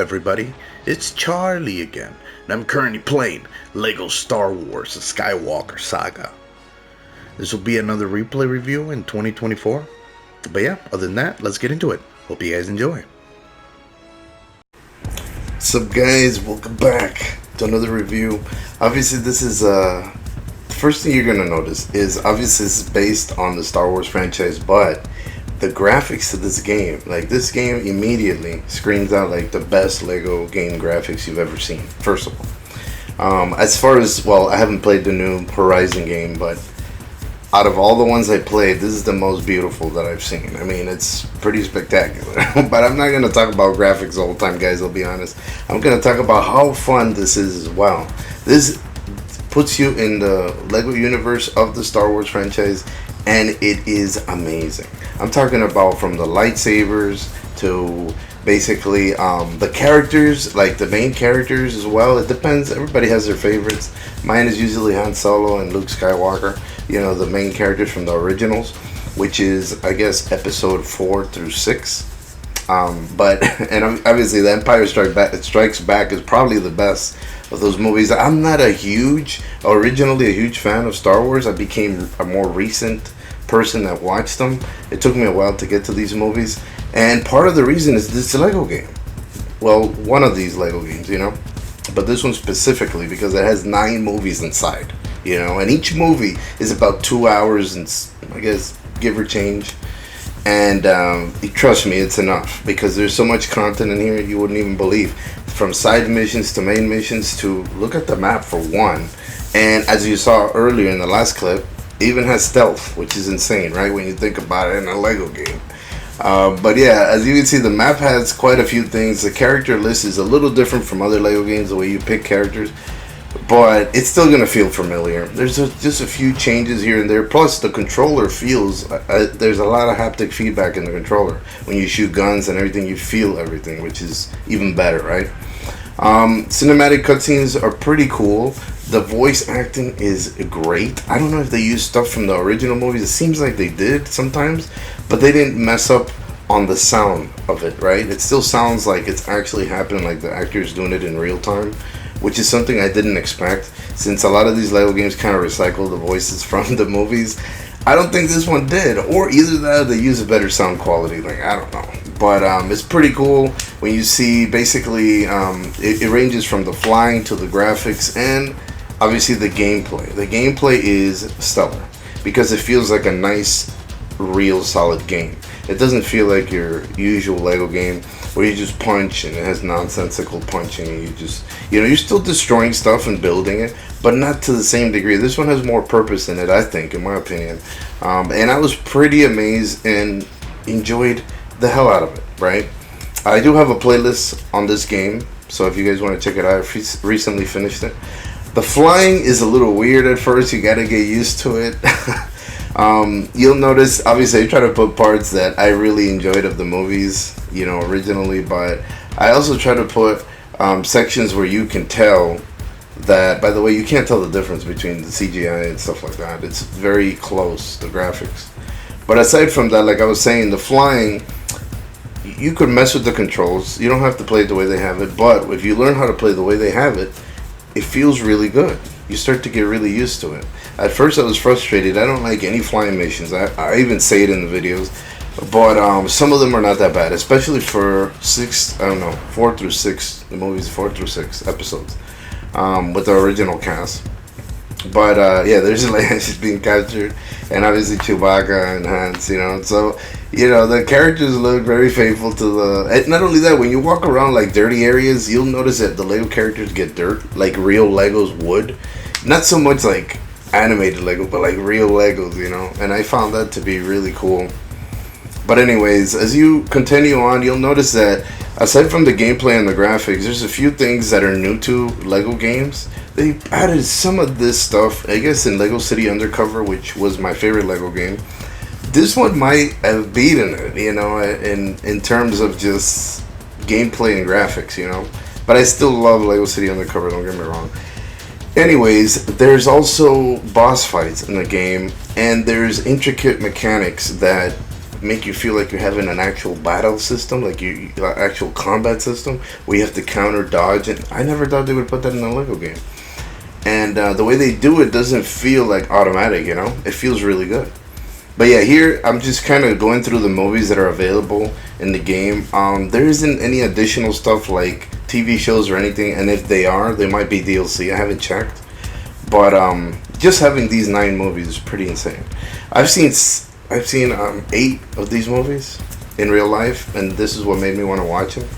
everybody, it's Charlie again, and I'm currently playing LEGO Star Wars: The Skywalker Saga. This will be another replay review in 2024, but yeah, other than that, let's get into it. Hope you guys enjoy. What's up guys, welcome back to another review. Obviously this is, the first thing you're going to notice is obviously this is based on the Star Wars franchise, but the graphics to this game, like this game immediately screams out like the best LEGO game graphics you've ever seen, first of all. As far as, well, I haven't played the new Horizon game, but out of all the ones I played, this is the most beautiful that I've seen. I mean, it's pretty spectacular. But I'm not going to talk about graphics the whole time, guys, I'll be honest. I'm going to talk about how fun this is as well. This puts you in the LEGO universe of the Star Wars franchise, and it is amazing. I'm talking about from the lightsabers to basically the characters, like the main characters as well. It depends, everybody has their favorites. Mine is usually Han Solo and Luke Skywalker, you know, the main characters from the originals, which is, I guess, episode 4 through 6. But and obviously the Empire Strikes Back is probably the best of those movies. I'm not originally a huge fan of Star Wars. I became a more recent person that watched them. It took me a while to get to these movies, and part of the reason is this Lego game. Well, one of these Lego games, you know, but this one specifically because it has 9 movies inside, you know, and each movie is about 2 hours and I guess give or change. And trust me, it's enough because there's so much content in here you wouldn't even believe, from side missions to main missions to look at the map for one. And as you saw earlier in the last clip, it even has stealth, which is insane, right, when you think about it in a Lego game. But yeah, as you can see, the map has quite a few things. The character list is a little different from other Lego games, the way you pick characters, but it's still gonna feel familiar. There's just a few changes here and there. Plus, the controller feels there's a lot of haptic feedback in the controller. When you shoot guns and everything, you feel everything, which is even better, right? Cinematic cutscenes are pretty cool. The voice acting is great. I don't know if they used stuff from the original movies. It seems like they did sometimes, but they didn't mess up on the sound of it, right? It still sounds like it's actually happening, like the actor's doing it in real time, which is something I didn't expect, since a lot of these LEGO games kind of recycle the voices from the movies. I don't think this one did, or either that or they use a better sound quality, like, I don't know. But it's pretty cool when you see, basically, it ranges from the flying to the graphics and obviously the gameplay. The gameplay is stellar because it feels like a nice, real, solid game. It doesn't feel like your usual LEGO game where you just punch and it has nonsensical punching and you just, you know, you're still destroying stuff and building it, but not to the same degree. This one has more purpose in it, I think, in my opinion. And I was pretty amazed and enjoyed the hell out of it, right? I do have a playlist on this game, so if you guys want to check it out, I've recently finished it. The flying is a little weird at first. You gotta get used to it. You'll notice, obviously, I try to put parts that I really enjoyed of the movies, you know, originally, but I also try to put sections where you can tell that, by the way, you can't tell the difference between the CGI and stuff like that. It's very close, the graphics. But aside from that, like I was saying, the flying, you could mess with the controls. You don't have to play it the way they have it, but if you learn how to play the way they have it, it feels really good. You start to get really used to it. At first I was frustrated. I don't like any flying missions. I even say it in the videos. But some of them are not that bad, especially for 4 through 6, the movies 4 through 6 episodes, with the original cast. But yeah, there's Leia, she's being captured, and obviously Chewbacca and Hans, you know. So, you know, the characters look very faithful to the. And not only that, when you walk around like dirty areas, you'll notice that the Lego characters get dirt, like real Legos would. Not so much like animated Lego, but like real Legos, you know. And I found that to be really cool. But anyways, as you continue on, you'll notice that aside from the gameplay and the graphics, there's a few things that are new to Lego games. They added some of this stuff, I guess, in Lego City Undercover, which was my favorite Lego game. This one might have beaten it, you know, in terms of just gameplay and graphics, you know. But I still love Lego City Undercover, don't get me wrong. Anyways, there's also boss fights in the game, and there's intricate mechanics that make you feel like you're having an actual battle system, like you actual combat system where you have to counter dodge. And I never thought they would put that in a Lego game. And the way they do it doesn't feel like automatic, you know? It feels really good. But yeah, here I'm just kind of going through the movies that are available in the game. There isn't any additional stuff like TV shows or anything, and if they are, they might be DLC. I haven't checked. But just having these 9 movies is pretty insane. I've seen 8 of these movies in real life, and this is what made me want to watch them.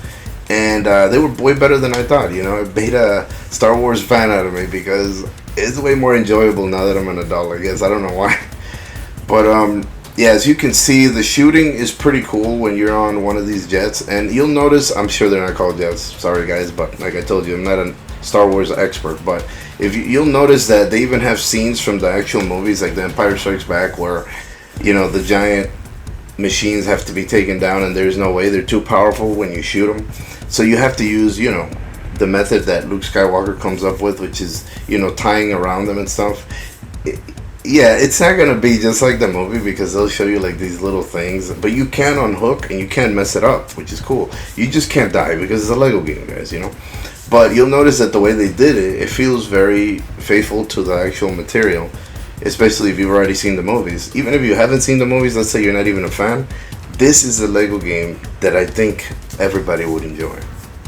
And they were way better than I thought. You know, it made a Star Wars fan out of me because it's way more enjoyable now that I'm an adult. I guess I don't know why. But yeah, as you can see, the shooting is pretty cool when you're on one of these jets. And you'll notice, I'm sure they're not called jets. Sorry, guys, but like I told you, I'm not a Star Wars expert. But if you'll notice that they even have scenes from the actual movies, like The Empire Strikes Back, where, you know, the giant machines have to be taken down, and there's no way, they're too powerful when you shoot them. So you have to use, you know, the method that Luke Skywalker comes up with, which is, you know, tying around them and stuff. Yeah, it's not going to be just like the movie because they'll show you like these little things, but you can unhook and you can mess it up, which is cool. You just can't die because it's a Lego game, guys, you know. But you'll notice that the way they did it, it feels very faithful to the actual material, especially if you've already seen the movies. Even if you haven't seen the movies, let's say you're not even a fan, this is a Lego game that I think everybody would enjoy,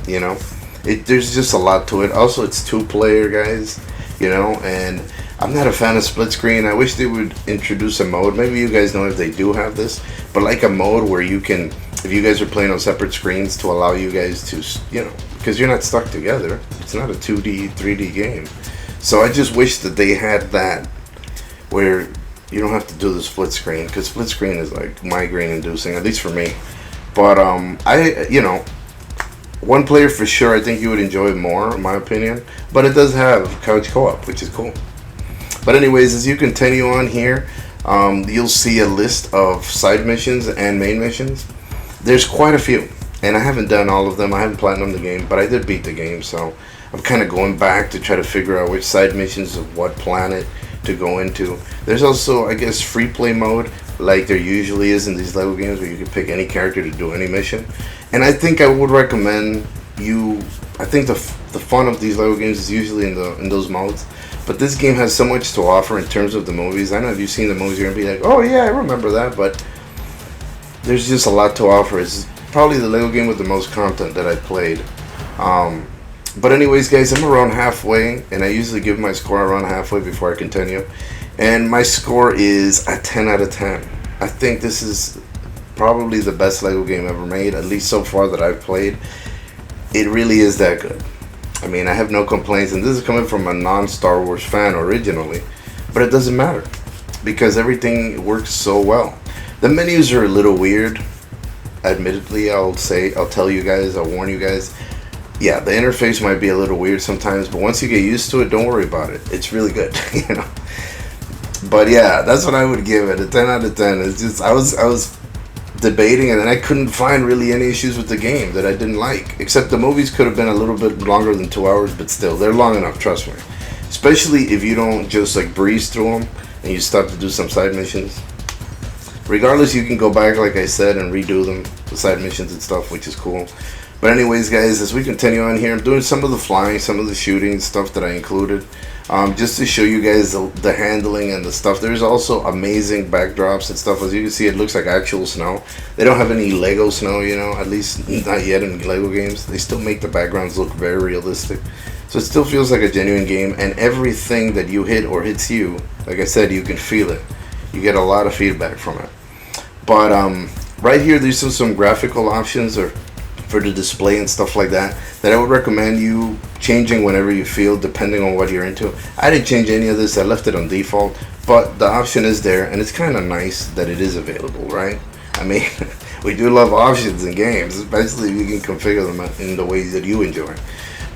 you know. There's just a lot to it. Also, it's 2-player, guys, you know, and I'm not a fan of split screen. I wish they would introduce a mode. Maybe you guys know if they do have this, but like a mode where you can, if you guys are playing on separate screens, to allow you guys to, you know, because you're not stuck together. It's not a 2D, 3D game. So I just wish that they had that where you don't have to do the split screen, because split screen is like migraine inducing, at least for me. But you know, 1 player for sure, I think you would enjoy it more, in my opinion. But it does have couch co-op, which is cool. But anyways, as you continue on here, you'll see a list of side missions and main missions. There's quite a few, and I haven't done all of them. I haven't platinumed the game, but I did beat the game, so I'm kind of going back to try to figure out which side missions of what planet to go into. There's also, I guess, free play mode, like there usually is in these Lego games, where you can pick any character to do any mission. And I think I would recommend you. I think the fun of these Lego games is usually in those modes. But this game has so much to offer in terms of the movies. I know if you've seen the movies, you're gonna be like, oh yeah, I remember that. But there's just a lot to offer. It's probably the Lego game with the most content that I've played. But anyways, guys, I'm around halfway, and I usually give my score around halfway before I continue. And my score is a 10 out of 10. I think this is probably the best Lego game ever made, at least so far that I've played. It really is that good. I mean, I have no complaints, and this is coming from a non-Star Wars fan originally, but it doesn't matter because everything works so well. The menus are a little weird, admittedly. I'll tell you guys, I'll warn you guys. Yeah, the interface might be a little weird sometimes, but once you get used to it, don't worry about it. It's really good, you know. But yeah, that's what I would give it, a 10 out of 10. It's just I was debating, and then I couldn't find really any issues with the game that I didn't like, except the movies could have been a little bit longer than 2 hours, but still, they're long enough, trust me. Especially if you don't just like breeze through them and you stop to do some side missions. Regardless, you can go back, like I said, and redo them, the side missions and stuff, which is cool. But anyways, guys, as we continue on here, I'm doing some of the flying, some of the shooting stuff that I included, just to show you guys the handling and the stuff. There's also amazing backdrops and stuff. As you can see, it looks like actual snow. They don't have any Lego snow, you know, at least not yet in Lego games. They still make the backgrounds look very realistic. So it still feels like a genuine game, and everything that you hit or hits you, like I said, you can feel it. You get a lot of feedback from it. But right here, there's some graphical options or for the display and stuff like that I would recommend you changing whenever you feel, depending on what you're into. I didn't change any of this. I left it on default, but the option is there, and it's kind of nice that it is available, right? I mean, we do love options in games, especially if you can configure them in the ways that you enjoy.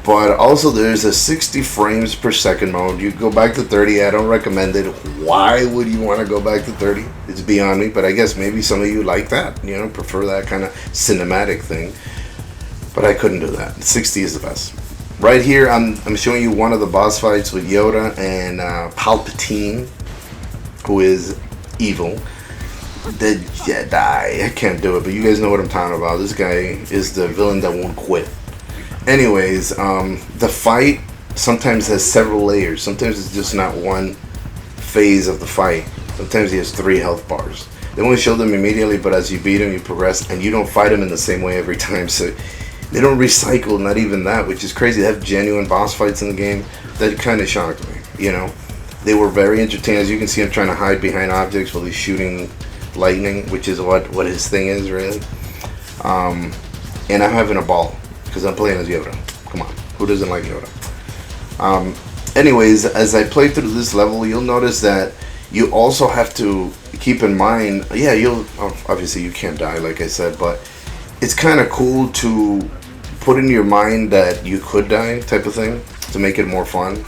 But also there's a 60 frames per second mode. You go back to 30. I don't recommend it. Why would you want to go back to 30? It's beyond me, but I guess maybe some of you like that, you know, prefer that kind of cinematic thing. But I couldn't do that. 60 is the best. Right here, I'm showing you one of the boss fights with Yoda and Palpatine, who is evil. The Jedi. I can't do it, but you guys know what I'm talking about. This guy is the villain that won't quit. Anyways, the fight sometimes has several layers. Sometimes it's just not one phase of the fight. Sometimes he has 3 health bars. They won't show them immediately, but as you beat him, you progress, and you don't fight him in the same way every time. So they don't recycle, not even that, which is crazy. They have genuine boss fights in the game. That kind of shocked me, you know. They were very entertaining. As you can see, I'm trying to hide behind objects while he's shooting lightning, which is what his thing is, really. And I'm having a ball, because I'm playing as Yoda. Come on, who doesn't like Yoda? Anyways, as I play through this level, you'll notice that you also have to keep in mind, yeah, you'll obviously you can't die, like I said, but it's kind of cool to put in your mind that you could die, type of thing, to make it more fun.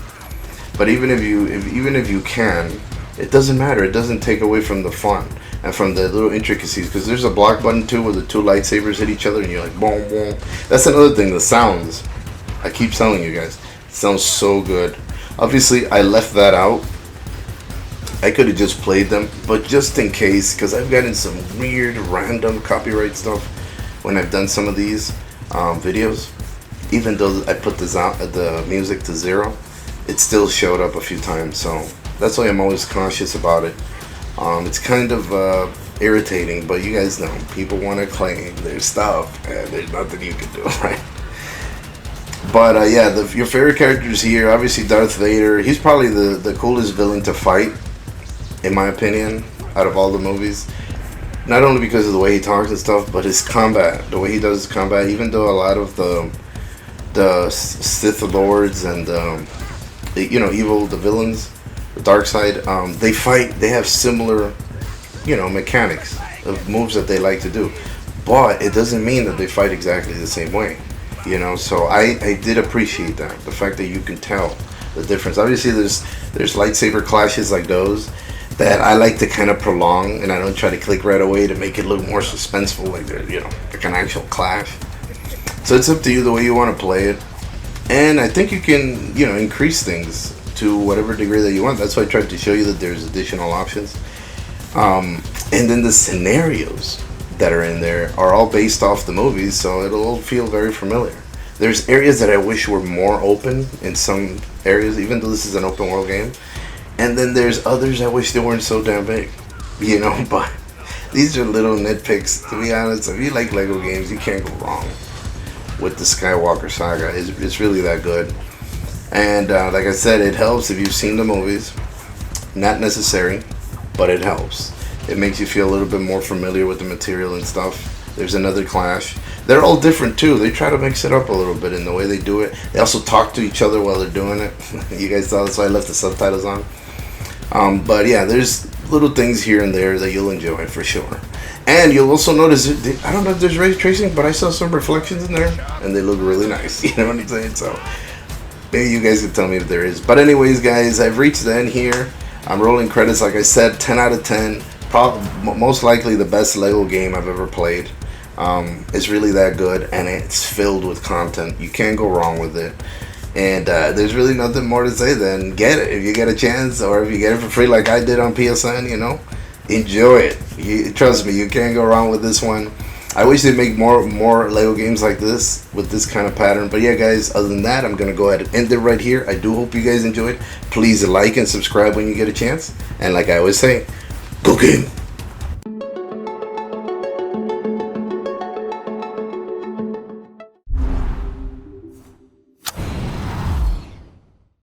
But even if you can, it doesn't matter. It doesn't take away from the fun and from the little intricacies, because there's a block button too where the 2 lightsabers hit each other and you're like boom boom. That's another thing, the sounds. I keep telling you guys, it sounds so good. Obviously I left that out. I could have just played them, but just in case, because I've gotten some weird random copyright stuff when I've done some of these videos. Even though I put the music to 0, it still showed up a few times, so that's why I'm always cautious about it. It's kind of irritating, but you guys know, people want to claim their stuff, and there's nothing you can do, right? But yeah, your favorite characters here, obviously Darth Vader. He's probably the coolest villain to fight, in my opinion, out of all the movies. Not only because of the way he talks and stuff, but his combat, the way he does his combat. Even though a lot of the Sith Lords and the villains, the dark side, they have similar, mechanics of moves that they like to do, but it doesn't mean that they fight exactly the same way, so I did appreciate that, the fact that you can tell the difference. Obviously there's lightsaber clashes like those that I like to kind of prolong, and I don't try to click right away to make it look more suspenseful, like they're like an actual clash. So it's up to you the way you want to play it. And I think you can, increase things to whatever degree that you want. That's why I tried to show you that there's additional options. And then the scenarios that are in there are all based off the movies, so it'll all feel very familiar. There's areas that I wish were more open in some areas, even though this is an open world game. And then there's others I wish they weren't so damn big, but these are little nitpicks. To be honest, if you like Lego games, you can't go wrong with the Skywalker Saga. It's really that good. And like I said, it helps if you've seen the movies. Not necessary, but it helps. It makes you feel a little bit more familiar with the material and stuff. There's another clash. They're all different too. They try to mix it up a little bit in the way they do it. They also talk to each other while they're doing it. You guys saw, that's why I left the subtitles on. But yeah, there's little things here and there that you'll enjoy for sure. And you'll also notice, I don't know if there's ray tracing, but I saw some reflections in there, and they look really nice. You know what I'm saying? So maybe you guys can tell me if there is. But anyways, guys, I've reached the end here. I'm rolling credits. Like I said, 10 out of 10. Most likely the best Lego game I've ever played. It's really that good, and it's filled with content. You can't go wrong with it. And there's really nothing more to say than get it if you get a chance, or if you get it for free like I did on PSN, enjoy it. Trust me, you can't go wrong with this one. I wish they'd make more Lego games like this with this kind of pattern. But yeah, guys, other than that, I'm going to go ahead and end it right here. I do hope you guys enjoyed. Please like and subscribe when you get a chance. And like I always say, go game.